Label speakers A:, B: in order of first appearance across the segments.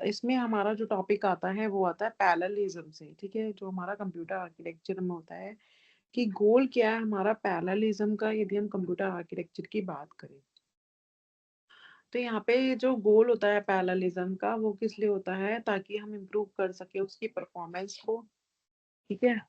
A: इसमें हमारा जो टॉपिक आता है वो आता है पैरेललिज्म से, ठीक है? जो हमारा कंप्यूटर आर्किटेक्चर में होता है कि गोल क्या है हमारा पैरेललिज्म का, यदि हम कंप्यूटर आर्किटेक्चर की बात करें। तो यहाँ पे जो गोल होता है पैरेललिज्म का वो किस लिए होता है, ताकि हम इम्प्रूव कर सके उसकी परफॉर्मेंस को, ठीक है?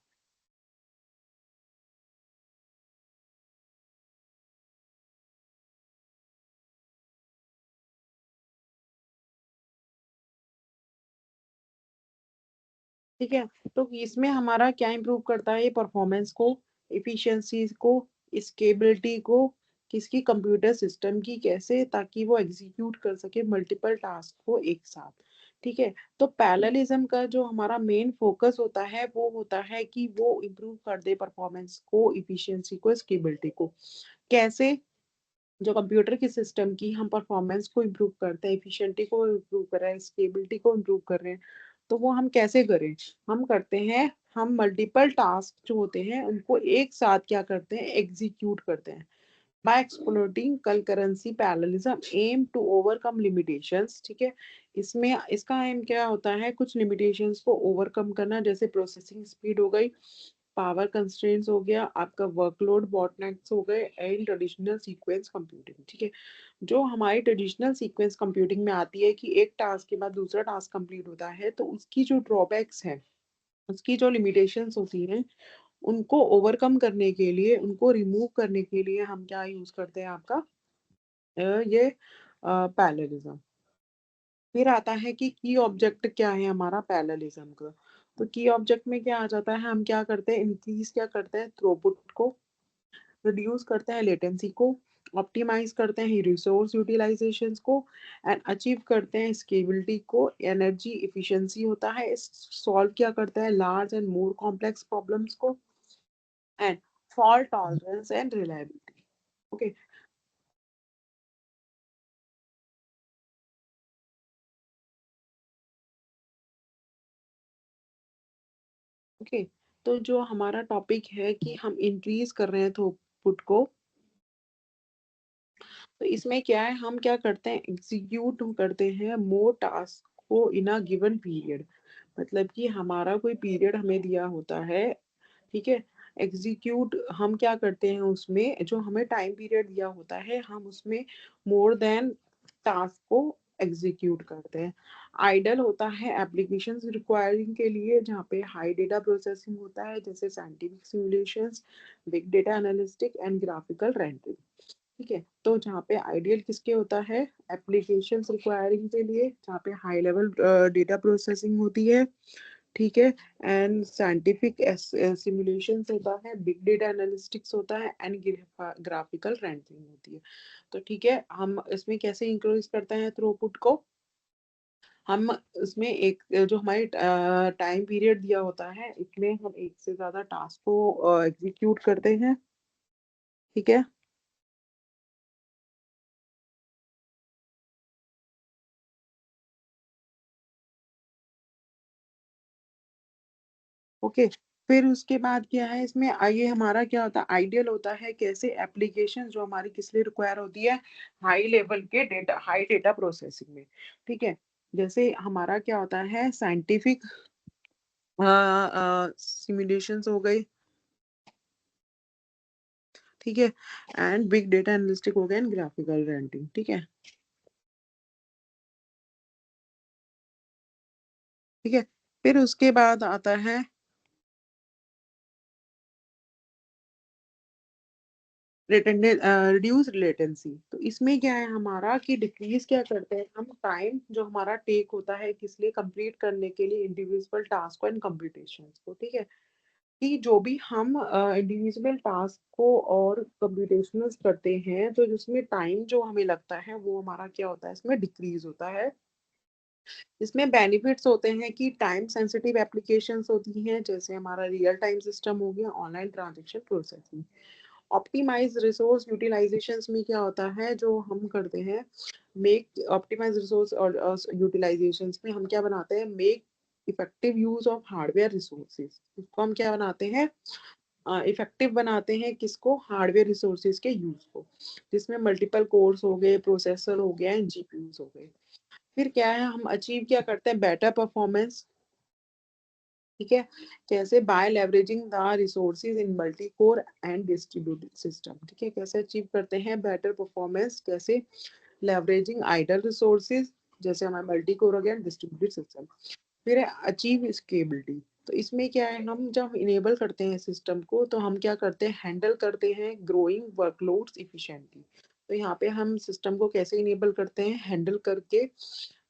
A: ठीक है, तो इसमें हमारा क्या इम्प्रूव करता है, ये परफॉर्मेंस को, एफिशिएंसी को, स्केबिलिटी को, किसकी, कंप्यूटर सिस्टम की, कैसे, ताकि वो एग्जीक्यूट कर सके मल्टीपल टास्क को एक साथ। ठीक है, तो पैरेललिज्म का जो हमारा मेन फोकस होता है वो होता है कि वो इम्प्रूव कर दे परफॉर्मेंस को, एफिशिएंसी को, स्केबिलिटी को। कैसे? जो कंप्यूटर की सिस्टम की हम परफॉर्मेंस को इम्प्रूव करते हैं, एफिशिएंटी को इम्प्रूव कर रहे हैं, स्केबिलिटी को इम्प्रूव कर रहे हैं, तो वो हम कैसे करें? हम करते हैं, हम मल्टीपल टास्क जो होते हैं उनको एक साथ क्या करते हैं, एग्जीक्यूट करते हैं। By exploiting concurrency parallelism aim to overcome limitations, ठीक है? इसमें इसका एम क्या होता है, कुछ limitations को ओवरकम करना, जैसे प्रोसेसिंग स्पीड हो गई, पावर कंस्ट्रेंट्स हो गया, आपका वर्कलोड बॉटलनेक्स हो गए, एंड ट्रेडिशनल सीक्वेंस कंप्यूटिंग। ठीक है, जो हमारी ट्रेडिशनल सीक्वेंस कंप्यूटिंग में आती है कि एक टास्क के बाद दूसरा टास्क कंप्लीट होता है, तो उसकी जो ड्रॉबैक्स है, उसकी जो लिमिटेशंस होती हैं, उनको ओवरकम करने के लिए, उनको रिमूव करने के लिए हम क्या यूज करते हैं, आपका ये पैरेललिज्म। फिर आता है कि की ऑब्जेक्ट क्या है हमारा पैरेललिज्म का। तो की ऑब्जेक्ट में क्या आ जाता है, हम क्या करते हैं, इंक्रीज क्या करते हैं, थ्रूपुट को, रिड्यूस करते हैं लेटेंसी को, ऑप्टिमाइज करते हैं रिसोर्स यूटिलाइजेशंस को, एंड अचीव करते हैं स्केबिलिटी को, एनर्जी एफिशिएंसी होता है, सॉल्व क्या करता है, large and more complex problems को, and fault tolerance and reliability. Okay, okay, तो जो हमारा टॉपिक है कि हम इंक्रीज कर रहे हैं थ्रूपुट को, तो इसमें क्या है, हम क्या करते हैं, एग्जीक्यूट करते हैं मोर टास्क को इन अ गिवन पीरियड। मतलब कि हमारा कोई पीरियड हमें दिया होता है, ठीक है? एग्जीक्यूट हम क्या करते हैं, उसमें जो हमें टाइम पीरियड दिया होता है, हम उसमें मोर देन टास्क को एग्जीक्यूट करते हैं। आइडल होता है एप्लीकेशंस रिक्वायरिंग के लिए, जहाँ पे हाई डेटा प्रोसेसिंग होता है, जैसे scientific simulations, big data analytics and graphical rendering. ठीक है, तो जहाँ पे आइडियल किसके होता है, एप्लीकेशंस रिक्वायरिंग के लिए, जहाँ पे हाई लेवल डेटा प्रोसेसिंग होती है, ठीक है, एंड साइंटिफिक सिमुलेशंस होता है, बिग डेटा एनालिटिक्स होता है, एंड ग्राफिकल रेंडरिंग होती है। तो ठीक है, हम इसमें कैसे इंक्रीज करते हैं थ्रूपुट को, हम इसमें एक जो हमारी टाइम पीरियड दिया होता है, इसमें हम एक से ज्यादा टास्क को एग्जीक्यूट करते हैं, ठीक है? ओके, फिर उसके बाद क्या है, इसमें आइए हमारा क्या होता है, आइडियल होता है कैसे, एप्लीकेशन जो हमारी किस लिए रिक्वायर होती है, हाई लेवल के डेटा, हाई डेटा प्रोसेसिंग में। ठीक है, जैसे हमारा क्या होता है, साइंटिफिक सिमुलेशंस हो गई, ठीक है, एंड बिग डेटा एनालिस्टिक हो गया, एंड ग्राफिकल रेंडरिंग। ठीक है, ठीक है, फिर उसके बाद आता है रिड्यूस लेटेंसी। तो इसमें क्या है हमारा कि डिक्रीज क्या करते हैं हम, टाइम जो हमारा टेक होता है किस लिए, कंप्लीट करने के लिए इंडिविजुअल टास्क एंड कंप्यूटेशंस को। ठीक है, कि जो भी हम इंडिविजुअल टास्क को और कंप्यूटेशनल करते हैं, तो जिसमें टाइम जो हमें लगता है वो हमारा क्या होता है, इसमें डिक्रीज होता है। इसमें बेनिफिट्स होते हैं कि टाइम सेंसिटिव एप्लीकेशंस होती हैं, जैसे हमारा रियल टाइम सिस्टम हो गया, online transaction processing. Optimize resource utilizations में क्या होता है, जो हम करते हैं, मेक ऑप्टिमाइज रिसोर्स और यूटिलाइजेशंस में हम क्या बनाते हैं, make effective use of hardware resources. इसको हम क्या बनाते हैं, इफेक्टिव बनाते हैं, किसको, हार्डवेयर रिसोर्सेज के यूज को, जिसमें मल्टीपल कोर्स हो गए, प्रोसेसर हो गया, एंड जीपीयूज हो गए। फिर क्या है, हम अचीव क्या करते हैं, बेटर परफॉर्मेंस। ठीक है, कैसे, by leveraging the resources in multi core and distributed system. ठीक है, कैसे अचीव करते हैं बेटर परफॉर्मेंस, कैसे, लेवरेजिंग आइडल रिसोर्सेज, जैसे हमारा मल्टी कोर हो गया, डिस्ट्रीब्यूटेड सिस्टम। फिर है अचीव स्केबिलिटी। तो इसमें क्या है, हम जब इनेबल करते हैं सिस्टम को, तो हम क्या करते हैं, हैंडल करते हैं ग्रोइंग वर्कलोड्स इफिशिएंटली। तो यहाँ पे हम सिस्टम को कैसे इनेबल करते हैं, हैंडल करके,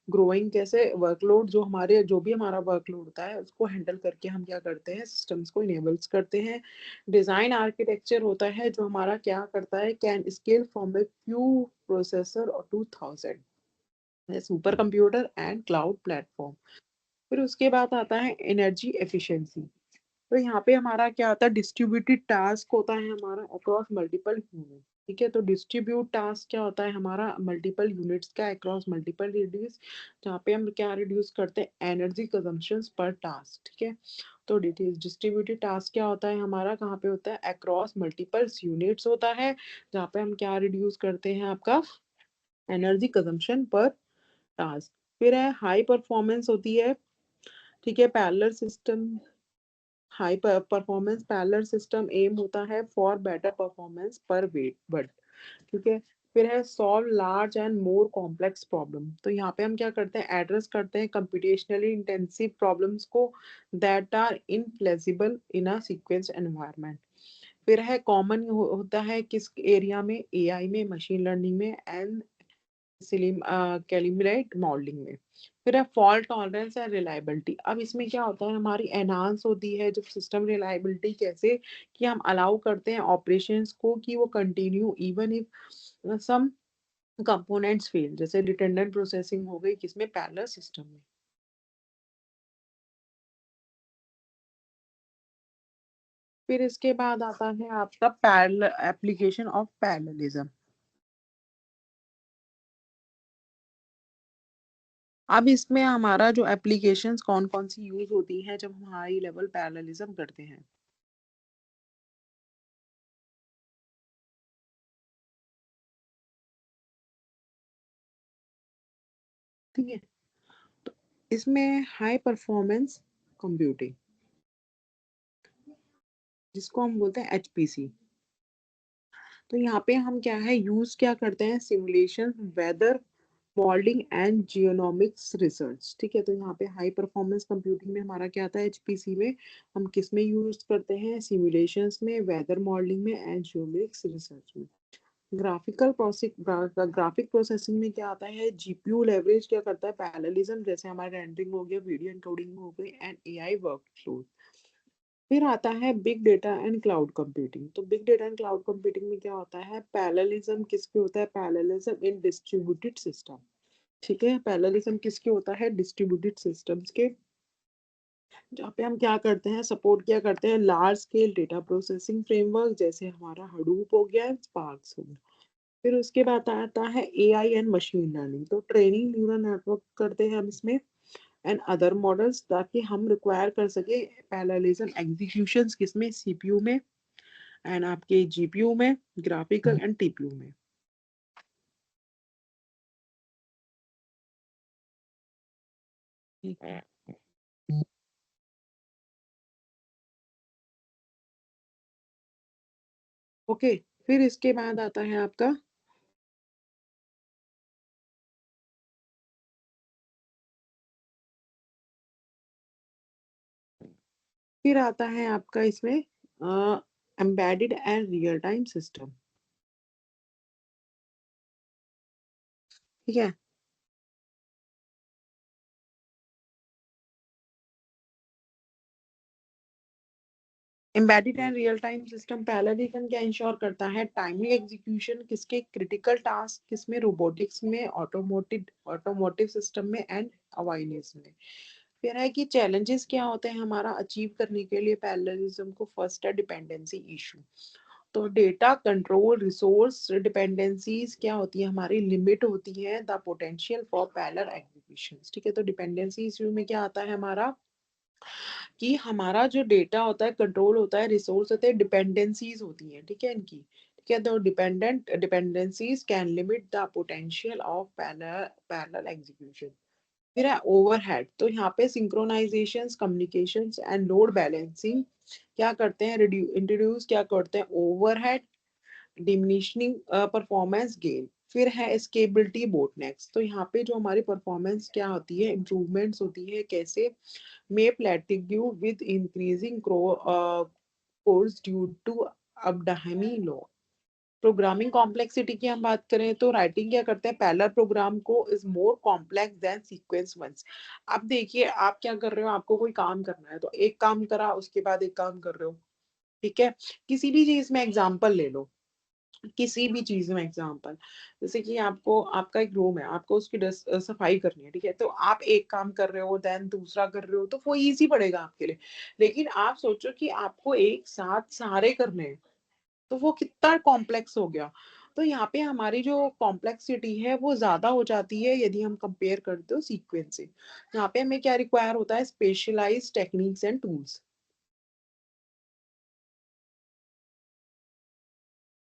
A: ग्रोइंग कैसे, वर्कलोड जो हमारे, जो भी हमारा वर्कलोड होता है उसको हैंडल करके हम क्या करते हैं, सिस्टम्स को इनेबल्स करते हैं। डिजाइन आर्किटेक्चर होता है जो हमारा क्या करता है, can scale from a few processor और 2000 super computer and cloud platform. फिर उसके बाद आता है एनर्जी एफिशिएंसी। तो यहाँ पे हमारा क्या होता है, डिस्ट्रीब्यूटेड टास्क होता है हमारा अक्रॉस मल्टीपल यूनिट। ठीक है, तो डिस्ट्रीब्यूट टास्क क्या होता है हमारा, मल्टीपल यूनिट्स का अक्रॉस मल्टीपल रिड्यूस, जहाँ पे हम क्या रिड्यूस करते हैं, एनर्जी कंजम्पशन पर टास्क। ठीक है, तो डिस्ट्रीब्यूटेड टास्क क्या होता है हमारा, कहाँ पे होता है, अक्रॉस मल्टीपल यूनिट्स होता है, जहाँ पे हम क्या रिड्यूस करते हैं, आपका एनर्जी कंजम्पशन पर टास्क। फिर है हाई परफॉर्मेंस होती है। ठीक है, parallel system, high performance parallel system aim होता है for better performance per weight but. ठीक है, फिर है solve large and more complex problem. तो यहाँ पे हम क्या करते हैं, एड्रेस करते हैं कंप्यूटेशनली इंटेंसिव प्रॉब्लम्स को that are inflexible in a sequence environment. फिर है कॉमन होता है किस एरिया में, एआई में, मशीन लर्निंग में एंड कैलिब्रेट मॉडलिंग में। फिर है फॉल्ट टॉलरेंस एंड रिलायबिलिटी। अब इसमें क्या होता है, हमारी एनहांस होती है जब सिस्टम रिलायबिलिटी, कैसे कि हम अलाउ करते हैं ऑपरेशंस को कि वो continue even if some components fail, जैसे रिडंडेंट प्रोसेसिंग हो गई किसमें, पैरेलल सिस्टम में। फिर इसके बाद आता है आपका पैरेलल एप्लीकेशन ऑफ पैरेललिज्म। अब इसमें हमारा जो एप्लीकेशंस कौन कौन सी यूज होती है जब हम हाई लेवल पैरेललिज्म करते हैं। ठीक है, तो इसमें हाई परफॉर्मेंस कंप्यूटिंग, जिसको हम बोलते हैं एचपीसी। तो यहाँ पे हम क्या है, यूज क्या करते हैं, simulation, weather modelling and genomics research. ठीक है, तो यहाँ पे हाई परफॉर्मेंस कंप्यूटिंग में हमारा क्या आता है, एचपीसी में हम किस में यूज करते हैं, सिमुलेशंस में, वेदर मॉडलिंग में एंड जियोमिक्स रिसर्च में। ग्राफिकल प्रोसेस, ग्राफिक प्रोसेसिंग में क्या आता है, जीपीयू लेवरेज क्या करता है, पैरेललिज्म, जैसे हमारा रेंडरिंग हो गया, वीडियो एनकोडिंग हो गई एंड एआई वर्कफ्लो। फिर आता है big data and cloud computing. तो big data and cloud computing में क्या होता है, पैरेललिज्म किसके होता है, पैरेललिज्म इन डिस्ट्रीब्यूटेड सिस्टम। ठीक है, पैरेललिज्म किसके होता है, डिस्ट्रीब्यूटेड सिस्टम्स के, जहाँ पे हम क्या करते हैं, सपोर्ट क्या करते हैं, large scale data processing framework, जैसे हमारा हडूप हो गया, स्पार्क्स हो गया। फिर उसके बाद आता है एआई एंड मशीन लर्निंग। तो ट्रेनिंग न्यूरल नेटवर्क करते हैं हम इसमें एंड अदर मॉडल्स, ताकि हम रिक्वायर कर सके पैरेललिज्म एग्जीक्यूशंस किसमें, सीपीयू में एंड आपके जीपीयू में, ग्राफिकल एंड टीपीयू में। ठीक है, ओके। फिर इसके बाद आता है आपका, फिर आता है आपका इसमें embedded and real time system. ठीक है, embedded and real time system parallelism क्या इंश्योर करता है, टाइमली एग्जीक्यूशन किसके, क्रिटिकल टास्क किसमें, रोबोटिक्स में, ऑटोमोटिव ऑटोमोटिव सिस्टम में एंड अवाइनेस में। फिर है कि चैलेंजेस क्या होते हैं हमारा अचीव करने के लिए पैरेललिज्म को, फर्स्ट है डिपेंडेंसी इशू। तो डेटा कंट्रोल रिसोर्स डिपेंडेंसीज क्या होती है हमारी, लिमिट होती है the potential for parallel execution. ठीक है, तो डिपेंडेंसी इशू में क्या आता है हमारा, कि हमारा जो डेटा होता है, कंट्रोल होता है, रिसोर्स होते हैं, डिपेंडेंसीज होती हैं, ठीक है इनकी। ठीक है, तो dependencies can limit the potential of parallel execution. फिर है ओवरहेड, तो यहाँ पे synchronisations, communications and load balancing क्या करते हैं, इंट्रोड्यूस क्या करते हैं, ओवरहेड, डिमिनिशिंग परफॉर्मेंस गेन। फिर है स्केलेबिलिटी बोटलनेक्स, तो यहाँ पे जो हमारी परफॉर्मेंस क्या होती है, इंप्रूवमेंट्स होती है कैसे, may plateau with increasing course due to Abdahami law। Programming complexity की हम बात करें तो राइटिंग क्या करते हैं, पैरेलल प्रोग्राम को is more complex than sequence ones. अब देखिए आप क्या कर रहे हो, आपको कोई काम करना है तो एक काम करा उसके बाद एक काम कर रहे हो, ठीक है। किसी भी चीज में एग्जांपल ले लो, किसी भी चीज में एग्जांपल, जैसे कि आपको आपका एक रूम है, आपको उसकी सफाई करनी है, ठीक है, तो आप एक काम कर रहे हो देन दूसरा कर रहे हो तो वो इजी पड़ेगा आपके लिए। लेकिन आप सोचो कि आपको एक साथ सारे करने हैं, तो वो कितना कॉम्प्लेक्स हो गया। तो यहाँ पे हमारी जो कॉम्प्लेक्सिटी है वो ज़्यादा हो जाती है यदि हम कंपेयर करते हो सीक्वेंस से। यहाँ पे हमें क्या रिक्वायर होता है, स्पेशलाइज्ड टेक्निक्स एंड टूल्स।